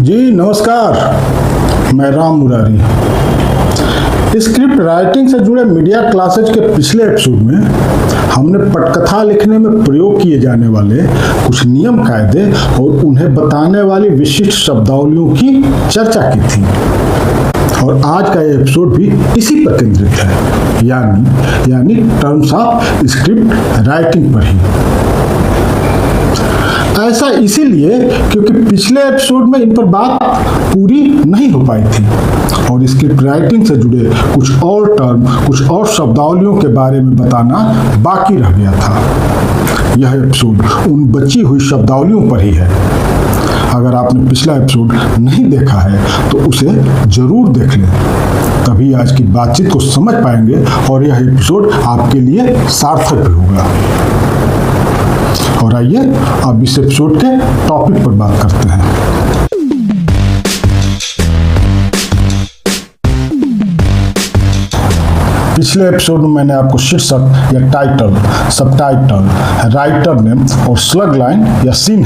जी नमस्कार, मैं Ram Murari. Script writing से जुड़े मीडिया क्लासेज के पिछले एपिसोड में हमने पटकथा लिखने में प्रयोग किए जाने वाले कुछ नियम कायदे और उन्हें बताने वाली विशिष्ट शब्दावलियों की चर्चा की थी और आज का ये एपिसोड भी इसी पर केंद्रित है, यानी टर्म्स ऑफ स्क्रिप्ट राइटिंग पर ही। ऐसा इसीलिए क्योंकि पिछले एपिसोड में इन पर बात पूरी नहीं हो पाई थी और स्क्रिप्ट राइटिंग से जुड़े कुछ और टर्म, कुछ और शब्दावलियों के बारे में बताना बाकी रह गया था। यह एपिसोड उन बची हुई शब्दावलियों पर ही है। अगर आपने पिछला एपिसोड नहीं देखा है तो उसे जरूर देख लें, तभी आज की बातचीत को समझ पाएंगे और यह एपिसोड आपके लिए सार्थक भी होगा। और आइए अब इस एपिसोड के टॉपिक पर बात करते हैं। पिछले एपिसोड में मैंने आपको शीर्षक या टाइटल, सबटाइटल, राइटर नेम और स्लग लाइन या सीन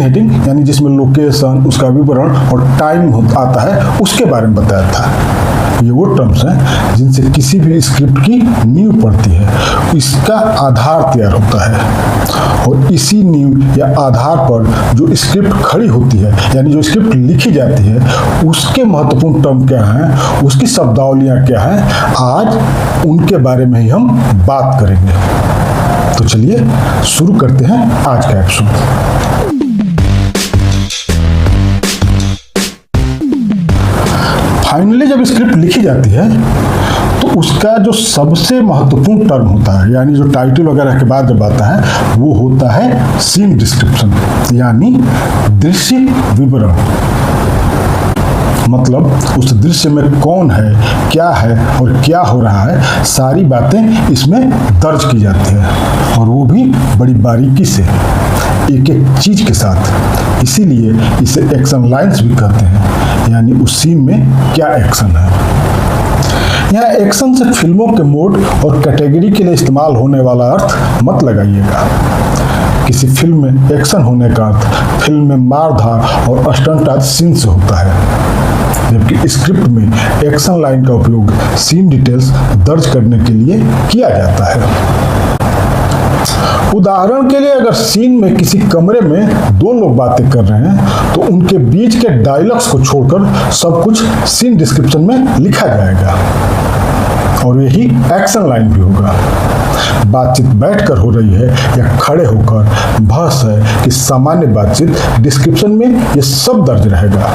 हेडिंग यानी जिसमें लोकेशन, उसका विवरण और टाइम आता है, उसके बारे में बताया था। ये वो टर्म्स हैं जिनसे किसी भी स्क्रिप्ट की नींव पड़ती है, इसका आधार तैयार होता है और इसी नींव या आधार पर जो स्क्रिप्ट खड़ी होती है यानी जो स्क्रिप्ट लिखी जाती है उसके महत्वपूर्ण टर्म क्या हैं, उसकी शब्दावलियाँ क्या हैं, आज उनके बारे में ही हम बात करेंगे। तो चलिए शुरू करते हैं आज का एपिसोड। फाइनली जब स्क्रिप्ट लिखी जाती है तो उसका जो सबसे महत्वपूर्ण टर्म होता है यानी जो टाइटल वगैरह के बाद जब आता है वो होता है सीन डिस्क्रिप्शन यानी दृश्य विवरण। मतलब उस दृश्य में कौन है, क्या है और क्या हो रहा है, सारी बातें इसमें दर्ज की जाती है और वो भी बड़ी बारीकी से, एक एक चीज के साथ। इसीलिए इसे एक्शन लाइंस भी कहते हैं, यानी उस सीन में क्या एक्शन है। यहाँ एक्शन से फिल्मों के मोड और कैटेगरी के लिए इस्तेमाल होने वाला अर्थ मत लगाइएगा। किसी फिल्म में एक्शन होने का अर्थ फिल्म में मारधार और स्टंट आदि सीन से होता है, जबकि स्क्रिप्ट में एक्शन लाइन का उपयोग सीन डिटेल्स दर्ज करने के लिए किया जाता है। उदाहरण के लिए अगर सीन में किसी कमरे में दो लोग बातें कर रहे हैं तो उनके बीच के डायलॉग्स को छोड़कर सब कुछ सीन डिस्क्रिप्शन में लिखा जाएगा और यही एक्शन लाइन भी होगा। बातचीत बैठकर हो रही है या खड़े होकर, बहस है कि सामान्य बातचीत, डिस्क्रिप्शन में ये सब दर्ज रहेगा।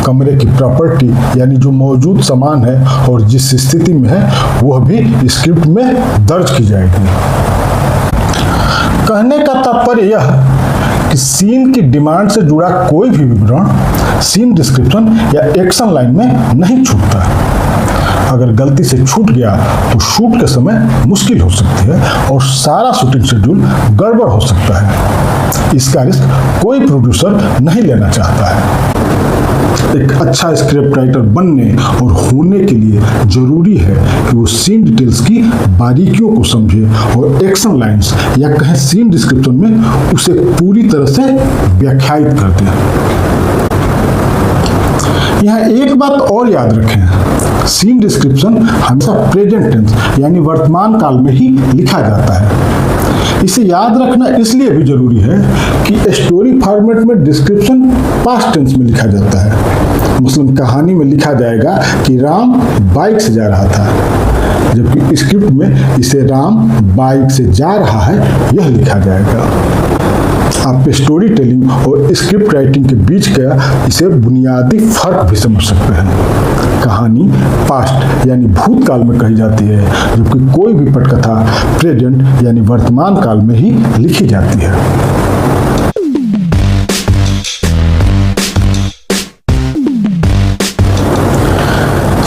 कमरे की प्रॉपर्टी यानी जो मौजूद सामान है और जिस स्थिति में है वह भी स्क्रिप्ट में दर्ज की जाएगी। कहने का तात्पर्य यह कि सीन की डिमांड से जुड़ा कोई भी विवरण सीन डिस्क्रिप्शन या एक्शन लाइन में नहीं छूटता। अगर गलती से छूट गया तो शूट के समय मुश्किल हो सकती है और सारा शूटिंग शेड्यूल गड़बड़ हो सकता है। इसका रिस्क कोई प्रोड्यूसर नहीं लेना चाहता है। एक अच्छा स्क्रिप्ट राइटर बनने और होने के लिए जरूरी है कि वो सीन डिटेल्स की बारीकियों को समझे और एक्शन लाइंस या कहें सीन डिस्क्रिप्शन में उसे पूरी तरह से व्याख्यायित कर दे। यहाँ एक बात और याद रखें, सीन डिस्क्रिप्शन हमेशा प्रेजेंट टेंस यानी वर्तमान काल में ही लिखा जाता है। इसे याद रखना इसलिए भी जरूरी है कि स्टोरी फॉर्मेट में डिस्क्रिप्शन पास्ट टेंस में लिखा जाता है। मसलन कहानी में लिखा जाएगा कि राम बाइक से जा रहा था, जबकि स्क्रिप्ट में इसे राम बाइक से जा रहा है यह लिखा जाएगा। आप स्टोरी टेलिंग और स्क्रिप्ट राइटिंग के बीच का इसे बुनियादी फर्क भी समझ सकते हैं। कहानी पास्ट यानी भूतकाल में कही जाती है, जबकि कोई भी पटकथा प्रेजेंट यानी वर्तमान काल में ही लिखी जाती है।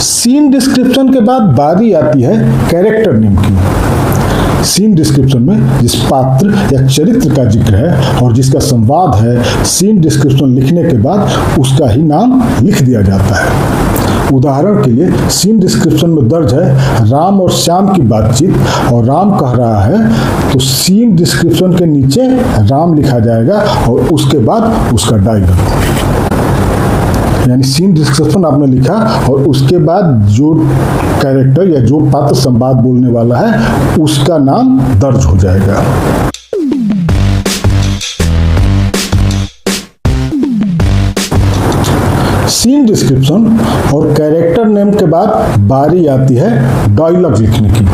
सीन डिस्क्रिप्शन के बाद बारी आती है कैरेक्टर नेम की। सीन डिस्क्रिप्शन में जिस पात्र या चरित्र का जिक्र है और जिसका संवाद है, सीन डिस्क्रिप्शन लिखने के बाद उसका ही नाम लिख दिया जाता है। उदाहरण के लिए सीन डिस्क्रिप्शन में दर्ज है राम और श्याम की बातचीत और राम कह रहा है तो सीन डिस्क्रिप्शन के नीचे राम लिखा जाएगा और उसके बाद उसका डायलॉग। यानी सीन डिस्क्रिप्शन आपने लिखा और उसके बाद जो कैरेक्टर या जो पात्र संवाद बोलने वाला है उसका नाम दर्ज हो जाएगा। सीन डिस्क्रिप्शन और कैरेक्टर नेम के बाद बारी आती है डायलॉग लिखने की,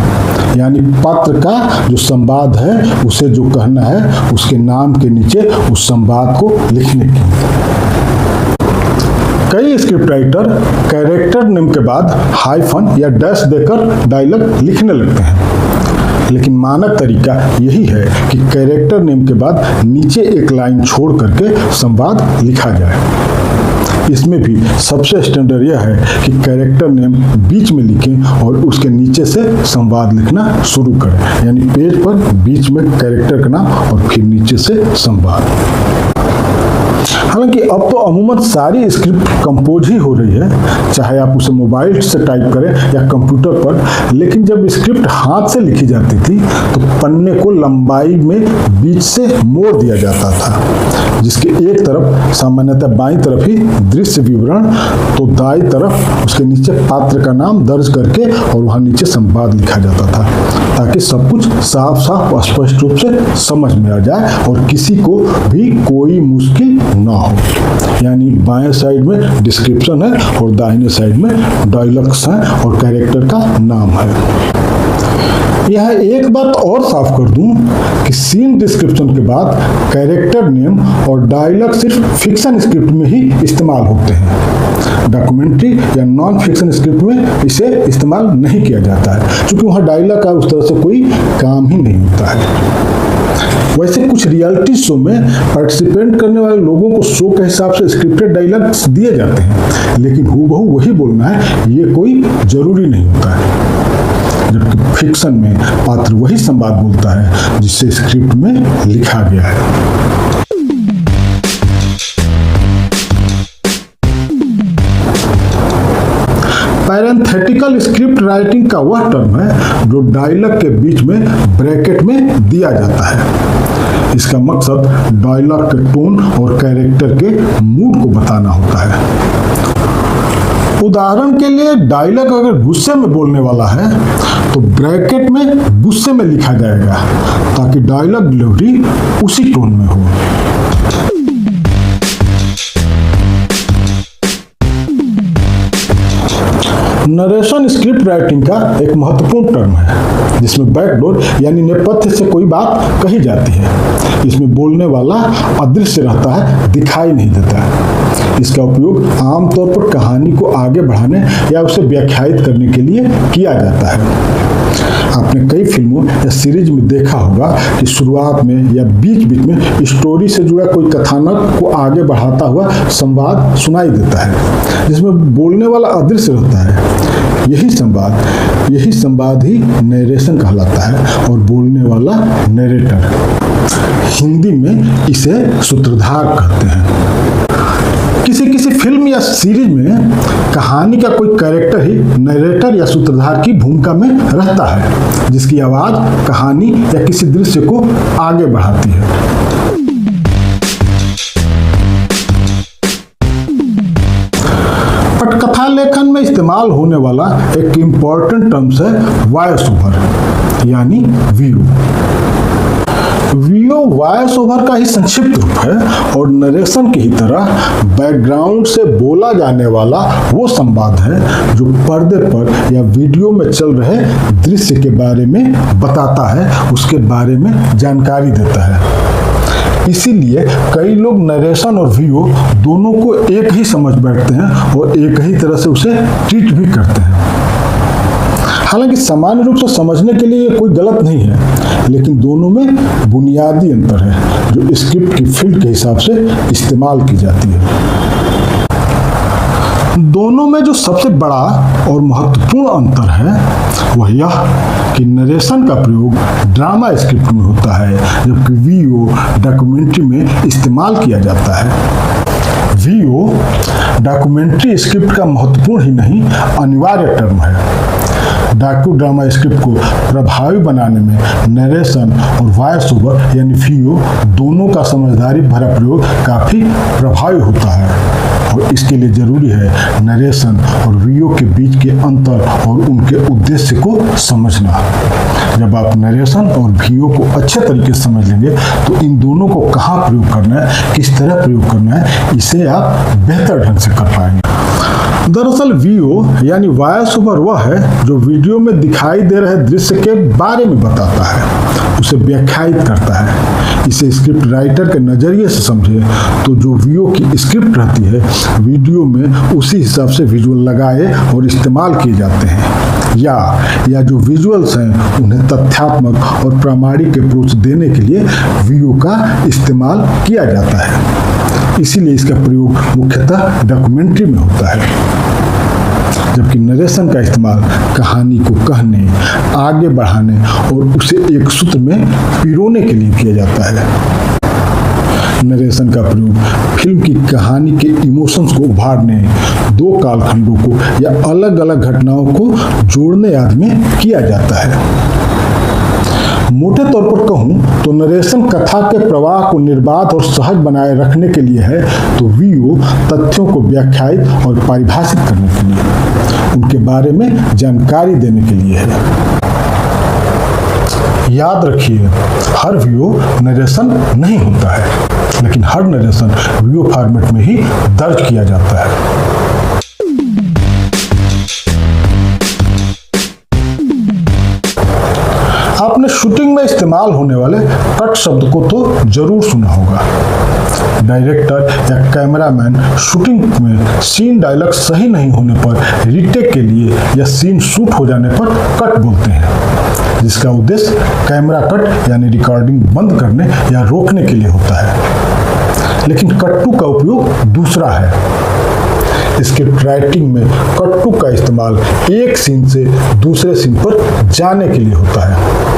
यानी पात्र का जो संवाद है उसे जो कहना है उसके नाम के नीचे उस संवाद को लिखने की। कई स्क्रिप्ट राइटर कैरेक्टर नेम के बाद हाइफन या डैश देकर डायलॉग लिखने लगते हैं, लेकिन मानक तरीका यही है कि कैरेक्टर नेम के बाद नीचे एक लाइन छोड़ करके संवाद लिखा जाए। इसमें भी सबसे स्टैंडर्ड यह है कि कैरेक्टर नेम बीच में लिखें और उसके नीचे से संवाद लिखना शुरू करें, यानी पेज पर बीच में कैरेक्टर का नाम और फिर नीचे से संवाद। हालांकि अब तो अमूमन सारी स्क्रिप्ट कंपोज ही हो रही है, चाहे आप उसे मोबाइल से टाइप करें या कंप्यूटर पर, लेकिन जब स्क्रिप्ट हाथ से लिखी जाती थी तो पन्ने को लंबाई में बीच से मोड़ दिया जाता था, जिसके एक तरफ सामान्यतः बाईं तरफ ही दृश्य विवरण तो दाईं तरफ उसके नीचे पात्र का नाम दर्ज करके और वहां नीचे संवाद लिखा जाता था, ताकि सब कुछ साफ साफ और स्पष्ट रूप से समझ में आ जाए और किसी को भी कोई मुश्किल ना हो। यानी बाएं साइड में डिस्क्रिप्शन है और दाहिने साइड में डायलॉग्स हैं और कैरेक्टर का नाम है। यह एक बात और साफ कर दूं कि सीन डिस्क्रिप्शन के बाद कैरेक्टर नेम और डायलॉग सिर्फ फिक्शन स्क्रिप्ट में ही इस्तेमाल होते हैं। डॉक्यूमेंट्री या नॉन फिक्शन स्क्रिप्ट में इसे इस्तेमाल नहीं किया जाता है, क्योंकि वहाँ डायलॉग का उस तरह से कोई काम ही नहीं होता है। वैसे कुछ रियलिटी शो में पार्टिसिपेंट करने वाले लोगों को शो के हिसाब से स्क्रिप्टेड डायलॉग्स दिए जाते हैं, लेकिन हूबहू वही बोलना है ये कोई जरूरी नहीं होता है। जबकि फिक्शन में पात्र वही संवाद बोलता है जिसे स्क्रिप्ट में लिखा गया है। पैरेंथेटिकल स्क्रिप्ट राइटिंग का वह टर्म है जो डायलॉग के बीच में ब्रैकेट में दिया जाता है। इसका मकसद डायलॉग के टोन और कैरेक्टर के मूड को बताना होता है। उदाहरण के लिए डायलॉग अगर गुस्से में बोलने वाला है तो ब्रैकेट में गुस्से में लिखा जाएगा, ताकि डायलॉग डिलीवरी उसी टोन में हो। नरेशन स्क्रिप्ट राइटिंग का एक महत्वपूर्ण टर्म है, जिसमें बैकडोर यानी नेपथ्य से कोई बात कही जाती है। इसमें बोलने वाला अदृश्य रहता है, दिखाई नहीं देता है। इसका उपयोग आमतौर पर कहानी को आगे बढ़ाने या उसे व्याख्यायित करने के लिए किया जाता है। आपने कई फिल्मों या सीरीज में देखा होगा कि शुरुआत में या बीच बीच में स्टोरी से जुड़ा कोई कथानक को आगे बढ़ाता हुआ संवाद सुनाई देता है, जिसमें बोलने वाला अदृश्य रहता है। यही संवाद ही नरेशन कहलाता है और बोलने वाला नरेटर। हिंदी में इसे सूत्रधार कहते हैं। किसी फिल्म या सीरीज में कहानी का कोई कैरेक्टर ही नरेटर या सूत्रधार की भूमिका में रहता है, जिसकी आवाज कहानी या किसी दृश्य को आगे बढ़ाती है। पटकथा लेखन में इस्तेमाल होने वाला एक इम्पॉर्टेंट टर्म्स है वॉइस ओवर यानी वीओ। वीओ वॉइस ओवर का ही संक्षिप्त रूप है और नरेशन की ही तरह बैकग्राउंड से बोला जाने वाला वो संवाद है जो पर्दे पर या वीडियो में चल रहे दृश्य के बारे में बताता है, उसके बारे में जानकारी देता है। इसीलिए कई लोग नरेशन और वीओ दोनों को एक ही समझ बैठते हैं और एक ही तरह से उसे ट्रीट भी करते हैं। हालांकि सामान्य रूप से समझने के लिए कोई गलत नहीं है, लेकिन दोनों में बुनियादी अंतर है जो स्क्रिप्ट की फील्ड के हिसाब से इस्तेमाल की जाती है। दोनों में जो सबसे बड़ा और महत्वपूर्ण अंतर है वह यह कि नरेशन का प्रयोग ड्रामा स्क्रिप्ट में होता है, जबकि वीओ डॉक्यूमेंट्री में इस्तेमाल किया जाता है। वीओ डॉक्यूमेंट्री स्क्रिप्ट का महत्वपूर्ण ही नहीं अनिवार्य टर्म है। डॉक्यू ड्रामा स्क्रिप्ट को प्रभावी बनाने में नरेशन और वॉइस ओवर यानी वीओ दोनों का समझदारी भरा प्रयोग काफी प्रभावी होता है। और इसके लिए ज़रूरी है नरेशन और वीडियो के बीच के अंतर और उनके उद्देश्य को समझना। जब आप नरेशन और वीडियो को अच्छे तरीके से समझ लेंगे तो इन दोनों को कहाँ प्रयोग करना है, किस तरह प्रयोग करना है, इसे आप बेहतर ढंग से कर पाएंगे। दरअसल वीओ यानी वॉइस ओवर वह है जो वीडियो में दिखाई दे रहे दृश्य के बारे में बताता है, उसे व्याख्यायित करता है। इसे स्क्रिप्ट राइटर के नज़रिए से समझे तो जो वीडियो की स्क्रिप्ट रहती है वीडियो में उसी हिसाब से विजुअल लगाए और इस्तेमाल किए जाते हैं, या जो विजुअल्स हैं उन्हें तथ्यात्मक और प्रामाणिक अप्रोच देने के लिए वीडियो का इस्तेमाल किया जाता है। इसीलिए इसका प्रयोग मुख्यतः डॉक्यूमेंट्री में होता है, जबकि नरेशन का इस्तेमाल कहानी को कहने, आगे बढ़ाने और उसे एक सूत्र में पिरोने के लिए किया जाता है। नरेशन का प्रयोग फिल्म की कहानी के इमोशंस को उभारने, दो कालखंडों को या अलग अलग घटनाओं को जोड़ने आदि में किया जाता है। मोटे तौर पर कहूं तो नरेशन कथा के प्रवाह को निर्बाध और सहज बनाए रखने के लिए है, तो वीडियो तथ्यों को व्याख्यायित और परिभाषित करने के लिए, उनके बारे में जानकारी देने के लिए है। याद रखिए, हर वीडियो नरेशन नहीं होता है, लेकिन हर नरेशन वीडियो फॉर्मेट में ही दर्ज किया जाता है। आपने शूटिंग में इस्तेमाल होने वाले कट शब्द को तो जरूर सुना होगा। डायरेक्टर या कैमरामैन शूटिंग में सीन डायलॉग सही नहीं होने पर रीटेक के लिए या सीन शूट हो जाने पर कट बोलते हैं, जिसका उद्देश्य कैमरा कट यानी रिकॉर्डिंग बंद करने या रोकने के लिए होता है। लेकिन कट्टू का उपयोग दूसरा है। स्क्रिप्ट राइटिंग में कट्टू का इस्तेमाल एक सीन से दूसरे सीन पर जाने के लिए होता है।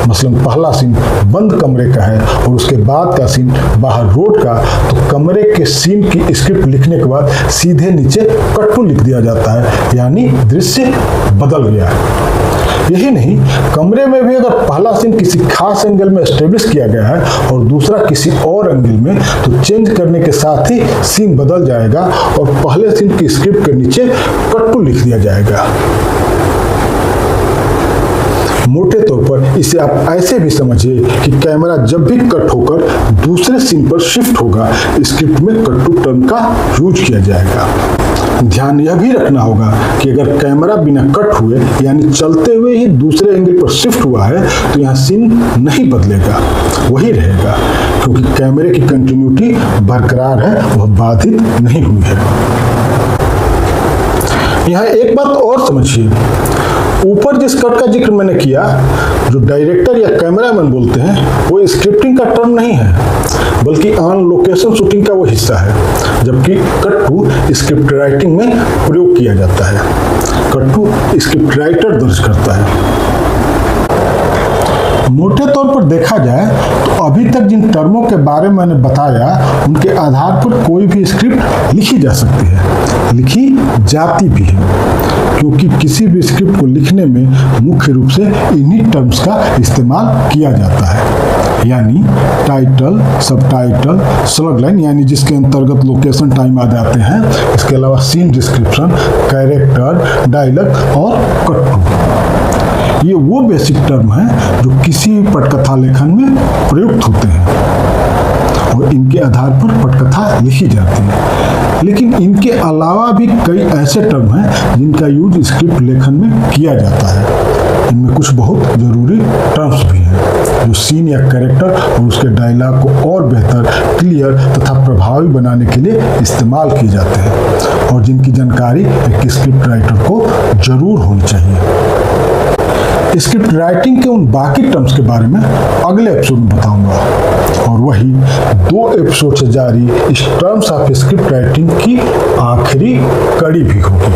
मसलन पहला सीन बंद कमरे का है और उसके बाद का सीन बाहर रोड का, तो कमरे के सीन की स्क्रिप्ट लिखने के बाद सीधे नीचे कट्टू लिख दिया जाता है, यानी दृश्य बदल गया। यही नहीं, कमरे में भी अगर पहला सीन किसी खास एंगल में एस्टेब्लिश किया गया है और दूसरा किसी और एंगल में, तो चेंज करने के साथ ही सीन बदल जाएगा और पहले सीन की स्क्रिप्ट के नीचे कट्टू लिख दिया जाएगा। मोटे तौर पर इसे आप ऐसे भी समझिए कि कैमरा जब भी कट होकर दूसरे सीन पर शिफ्ट होगा, स्क्रिप्ट में कट्टू टर्म का यूज किया जाएगा। ध्यान यह भी रखना होगा कि अगर कैमरा बिना कट हुए यानी चलते हुए ही दूसरे एंगल पर शिफ्ट हुआ है, तो यहाँ सीन नहीं बदलेगा, वही रहेगा, क्योंकि कैमरे की कंटिन्यूटी बरकरार है, वह बाधित नहीं हुई है। यहाँ एक बात और समझिए, ऊपर जिस कट का जिक्र मैंने किया, जो डायरेक्टर या कैमरामैन बोलते हैं, वो स्क्रिप्टिंग का टर्म नहीं है, बल्कि ऑन लोकेशन शूटिंग का वो हिस्सा है, जबकि कट्टू स्क्रिप्ट राइटिंग में प्रयोग किया जाता है। कट्टू स्क्रिप्ट राइटर दर्ज करता है। मोटे तौर पर देखा जाए तो अभी तक जिन टर्मों के बारे में मैंने बताया, उनके आधार पर कोई भी स्क्रिप्ट लिखी जा सकती है, लिखी जाती भी है, क्योंकि किसी भी स्क्रिप्ट को लिखने में मुख्य रूप से इन्हीं टर्म्स का इस्तेमाल किया जाता है, यानी टाइटल, सबटाइटल, स्लग लाइन यानी जिसके अंतर्गत लोकेशन, टाइम आ जाते हैं। इसके अलावा सीन डिस्क्रिप्शन, कैरेक्टर, डायलॉग और कट्टू। ये वो बेसिक टर्म है जो किसी भी पटकथा लेखन में प्रयुक्त होते हैं और इनके आधार पर पटकथा लिखी जाती है। लेकिन इनके अलावा भी कई ऐसे टर्म हैं जिनका यूज स्क्रिप्ट लेखन में किया जाता है। इनमें कुछ बहुत जरूरी टर्म्स भी हैं जो सीन या कैरेक्टर और उसके डायलॉग को और बेहतर, क्लियर तथा प्रभावी बनाने के लिए इस्तेमाल किए जाते हैं और जिनकी जानकारी एक स्क्रिप्ट राइटर को जरूर होनी चाहिए। स्क्रिप्ट राइटिंग के उन बाकी टर्म्स के बारे में अगले एपिसोड में बताऊंगा, और वही 2 एपिसोड से जारी इस टर्म्स ऑफ स्क्रिप्ट राइटिंग की आखिरी कड़ी भी होगी।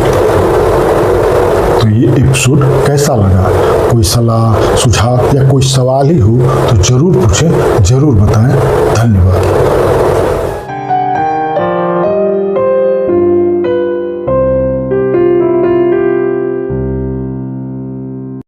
तो ये एपिसोड कैसा लगा? कोई सलाह, सुझाव या कोई सवाल ही हो तो जरूर पूछें, जरूर बताएं। धन्यवाद।